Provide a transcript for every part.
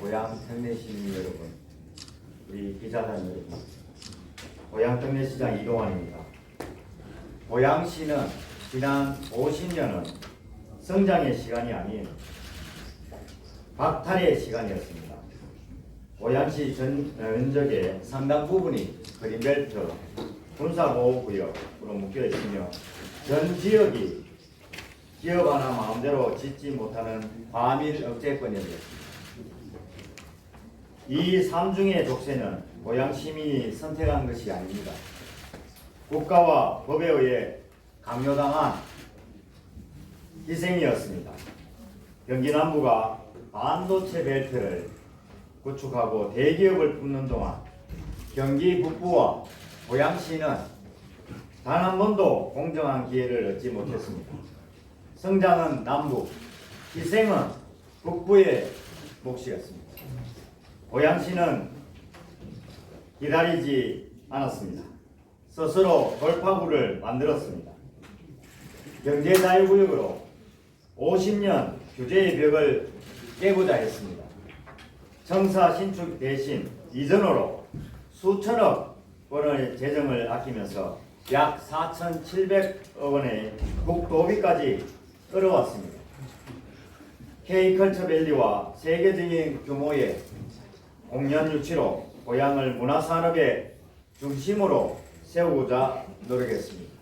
고향 특례시민 여러분, 우리 기자단 여러분, 고향 특례시장 이동환입니다. 고향시는 지난 50년은 성장의 시간이 아닌 박탈의 시간이었습니다. 고향시 전적의 상당 부분이 그린벨트 군사보호구역으로 묶여 있으며 전 지역이 기업 하나 마음대로 짓지 못하는 과밀 억제권이었습니다. 이 삼중의 족쇄는 고향 시민이 선택한 것이 아닙니다. 국가와 법에 의해 강요당한 희생이었습니다. 경기 남부가 반도체 벨트를 구축하고 대기업을 품는 동안 경기 북부와 고향시는 단 한 번도 공정한 기회를 얻지 못했습니다. 성장은 남부, 희생은 북부의 몫이었습니다. 고향시는 기다리지 않았습니다. 스스로 돌파구를 만들었습니다. 경제자유구역으로 50년 규제의 벽을 깨고자 했습니다. 청사 신축 대신 이전으로 수천억 원의 재정을 아끼면서 약 4,700억 원의 국도비까지 끌어왔습니다. K컬처밸리와 세계적인 규모의 공연 유치로 고향을 문화산업의 중심으로 세우고자 노력했습니다.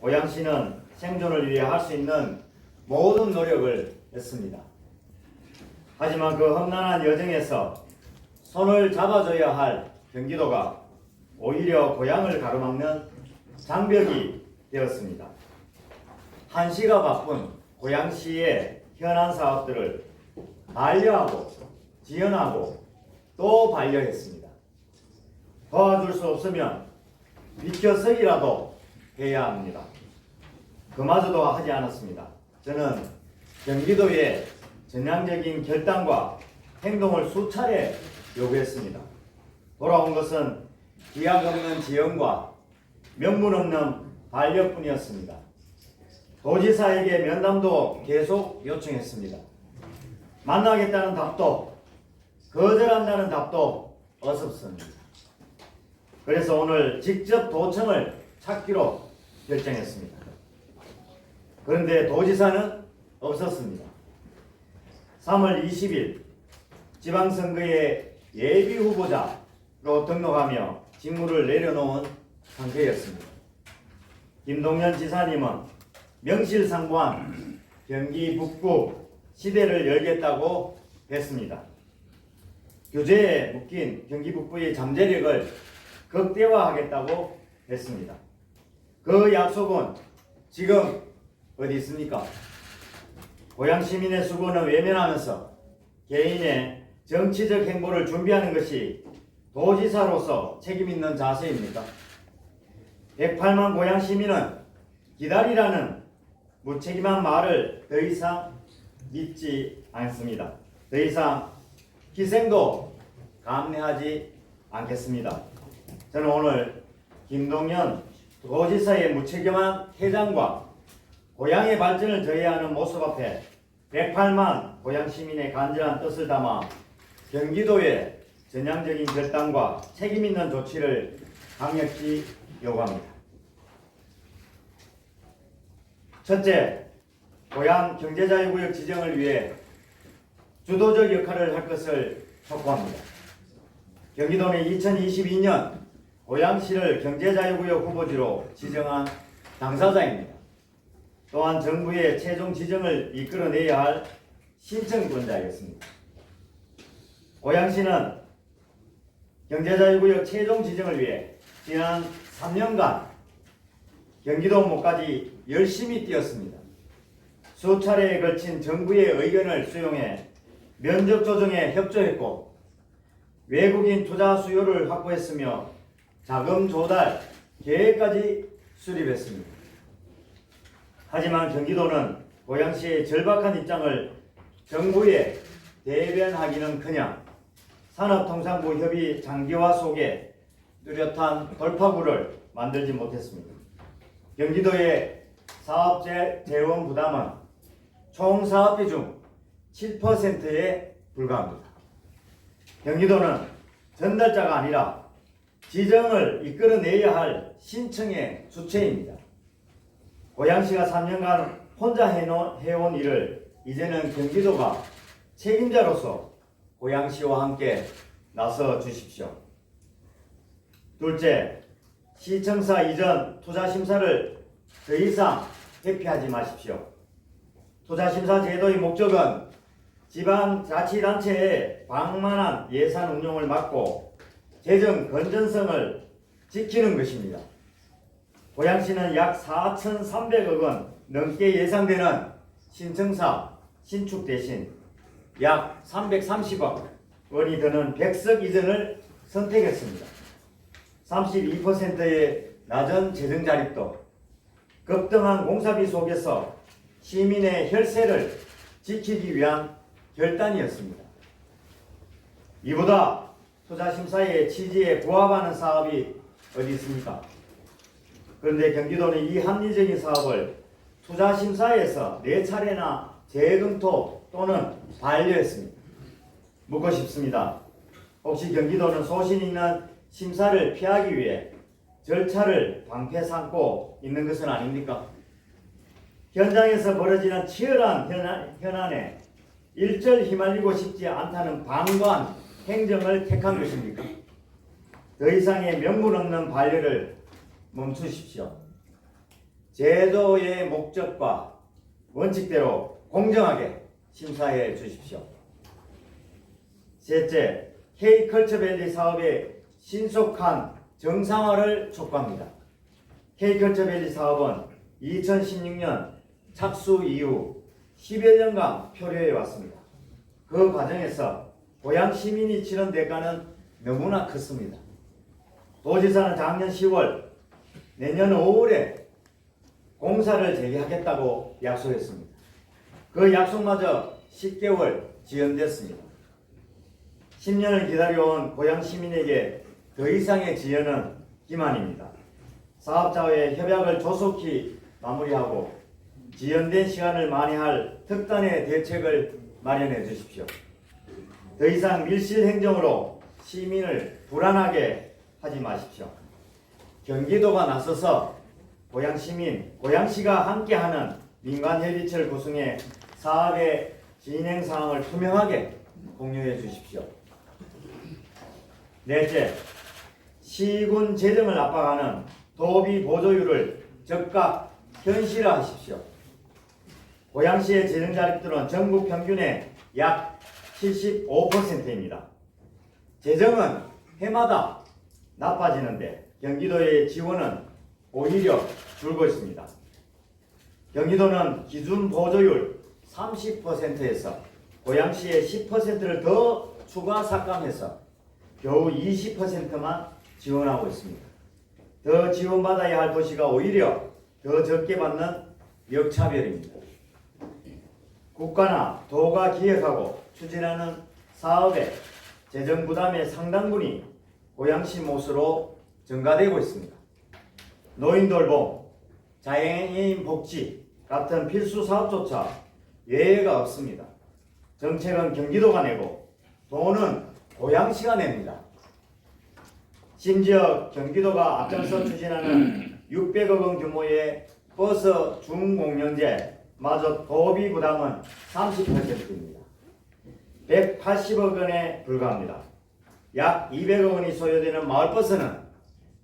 고향시는 생존을 위해 할 수 있는 모든 노력을 했습니다. 하지만 그 험난한 여정에서 손을 잡아줘야 할 경기도가 오히려 고향을 가로막는 장벽이 되었습니다. 한시가 바쁜 고향시의 현안 사업들을 반려하고 지연하고 또 반려했습니다. 도와줄 수 없으면 비켜서기라도 해야 합니다. 그마저도 하지 않았습니다. 저는 경기도의 전향적인 결단과 행동을 수차례 요구했습니다. 돌아온 것은 기약 없는 지원과 명분 없는 반려뿐이었습니다. 도지사에게 면담도 계속 요청했습니다. 만나겠다는 답도, 거절한다는 답도 어섭습니다. 그래서 오늘 직접 도청을 찾기로 결정했습니다. 그런데 도지사는 없었습니다. 3월 20일 지방선거의 예비후보자로 등록하며 직무를 내려놓은 상태였습니다. 김동연 지사님은 명실상부한 경기 북부 시대를 열겠다고 했습니다. 규제에 묶인 경기 북부의 잠재력을 극대화하겠다고 했습니다. 그 약속은 지금 어디 있습니까? 고향 시민의 수고는 외면하면서 개인의 정치적 행보를 준비하는 것이 도지사로서 책임 있는 자세입니까? 108만 고향 시민은 기다리라는 무책임한 말을 더 이상 믿지 않습니다. 더 이상 희생도 감내하지 않겠습니다. 저는 오늘 김동연 도지사의 무책임한 퇴장과 고향의 발전을 저해하는 모습 앞에 108만 고향 시민의 간절한 뜻을 담아 경기도의 전향적인 결단과 책임 있는 조치를 강력히 요구합니다. 첫째, 고향 경제자유구역 지정을 위해 주도적 역할을 할 것을 촉구합니다. 경기도는 2022년 고향시를 경제자유구역 후보지로 지정한 당사자입니다. 또한 정부의 최종 지정을 이끌어내야 할 신청권자였습니다. 고향시는 경제자유구역 최종 지정을 위해 지난 3년간 경기도 목까지 열심히 뛰었습니다. 수차례에 걸친 정부의 의견을 수용해 면적 조정에 협조했고 외국인 투자 수요를 확보했으며 자금 조달 계획까지 수립했습니다. 하지만 경기도는 고향시의 절박한 입장을 정부에 대변하기는커녕 산업통상부 협의 장기화 속에 뚜렷한 돌파구를 만들지 못했습니다. 경기도의 사업 재원 부담은 총 사업비 중 7%에 불과합니다. 경기도는 전달자가 아니라 지정을 이끌어내야 할 신청의 주체입니다. 고양시가 3년간 혼자 해온 일을 이제는 경기도가 책임자로서 고양시와 함께 나서 주십시오. 둘째, 시청사 이전 투자심사를 더 이상 회피하지 마십시오. 투자심사 제도의 목적은 지방자치단체의 방만한 예산 운용을 막고 재정 건전성을 지키는 것입니다. 고양시는 약 4,300억 원 넘게 예상되는 신청사 신축 대신 약 330억 원이 드는 백석 이전을 선택했습니다. 32%의 낮은 재정 자립도 급등한 공사비 속에서 시민의 혈세를 지키기 위한 결단이었습니다. 이보다 투자심사의 취지에 부합하는 사업이 어디 있습니까? 그런데 경기도는 이 합리적인 사업을 투자심사에서 4차례나 재검토 또는 반려했습니다. 묻고 싶습니다. 혹시 경기도는 소신 있는 심사를 피하기 위해 절차를 방패 삼고 있는 것은 아닙니까? 현장에서 벌어지는 치열한 현안에 일절 휘말리고 싶지 않다는 방관 행정을 택한 것입니까? 더 이상의 명분 없는 반려를 멈추십시오. 제도의 목적과 원칙대로 공정하게 심사해 주십시오. 셋째, K컬처밸리 사업의 신속한 정상화를 촉구합니다. K컬처밸리 사업은 2016년 착수 이후 10여 년간 표류해 왔습니다. 그 과정에서 고양 시민이 치른 대가는 너무나 컸습니다. 도지사는 작년 10월, 내년 5월에 공사를 재개하겠다고 약속했습니다. 그 약속마저 10개월 지연됐습니다. 10년을 기다려온 고양 시민에게 더 이상의 지연은 기만입니다. 사업자와의 협약을 조속히 마무리하고 지연된 시간을 만회할 특단의 대책을 마련해 주십시오. 더 이상 밀실 행정으로 시민을 불안하게 하지 마십시오. 경기도가 나서서 고양시민, 고양시가 함께하는 민간협의체를 구성해 사업의 진행 사항을 투명하게 공유해 주십시오. 넷째, 시군 재정을 압박하는 도비 보조율을 즉각 현실화하십시오. 고양시의 재정 자립도는 전국 평균의 약 75%입니다. 재정은 해마다 나빠지는데 경기도의 지원은 오히려 줄고 있습니다. 경기도는 기준 보조율 30%에서 고양시의 10%를 더 추가 삭감해서 겨우 20%만 지원하고 있습니다. 더 지원받아야 할 도시가 오히려 더 적게 받는 역차별입니다. 국가나 도가 기획하고 추진하는 사업의 재정 부담의 상당분이 고양시 몫으로 증가되고 있습니다. 노인 돌봄, 장애인 복지 같은 필수 사업조차 예외가 없습니다. 정책은 경기도가 내고 돈은 고양시가 냅니다. 심지어 경기도가 앞장서 추진하는 600억 원 규모의 버스 중공영제 마저 도비 부담은 30%입니다. 180억 원에 불과합니다. 약 200억 원이 소요되는 마을버스는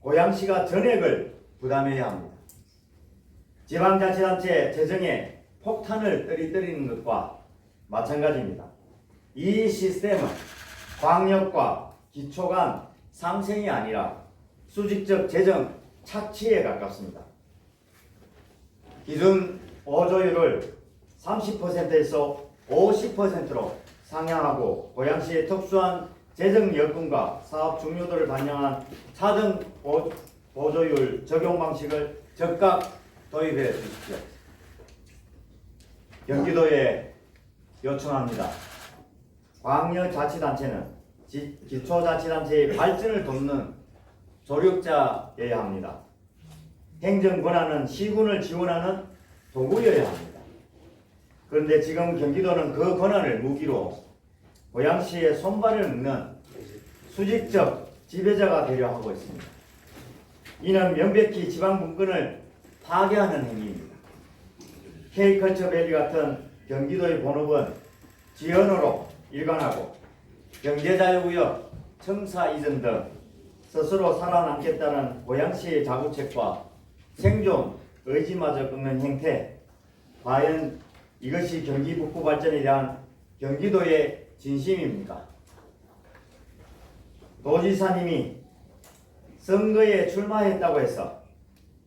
고양시가 전액을 부담해야 합니다. 지방자치단체 재정에 폭탄을 떨어뜨리는 것과 마찬가지입니다. 이 시스템은 광역과 기초 간 상생이 아니라 수직적 재정 착취에 가깝습니다. 기준 보조율을 30%에서 50%로 상향하고 고양시의 특수한 재정 여건과 사업 중요도를 반영한 차등 보조율 적용 방식을 즉각 도입해 주십시오. 경기도에 요청합니다. 광역자치단체는 기초자치단체의 발전을 돕는 조력자여야 합니다. 행정권한은 시군을 지원하는 도구여야 합니다. 그런데 지금 경기도는 그 권한을 무기로 고양시의 손발을 묶는 수직적 지배자가 되려 하고 있습니다. 이는 명백히 지방 분권을 파괴하는 행위입니다. K컬처밸리 같은 경기도의 본업은 지연으로 일관하고 경제자유구역, 청사 이전 등 스스로 살아남겠다는 고양시의 자구책과 생존 의지마저 끊는 형태, 과연 이것이 경기 북부 발전에 대한 경기도의 진심입니까? 도지사님이 선거에 출마했다고 해서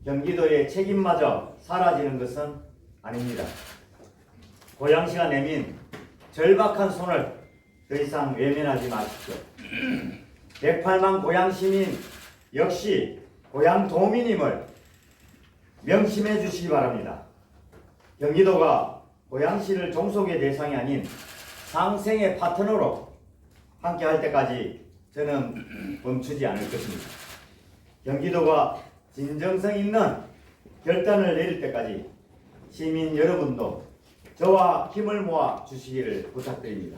경기도의 책임마저 사라지는 것은 아닙니다. 고양시가 내민 절박한 손을 더 이상 외면하지 마십시오. 108만 고양시민 역시 고양도민임을 명심해 주시기 바랍니다. 경기도가 고양시를 종속의 대상이 아닌 상생의 파트너로 함께 할 때까지 저는 멈추지 않을 것입니다. 경기도가 진정성 있는 결단을 내릴 때까지 시민 여러분도 저와 힘을 모아 주시기를 부탁드립니다.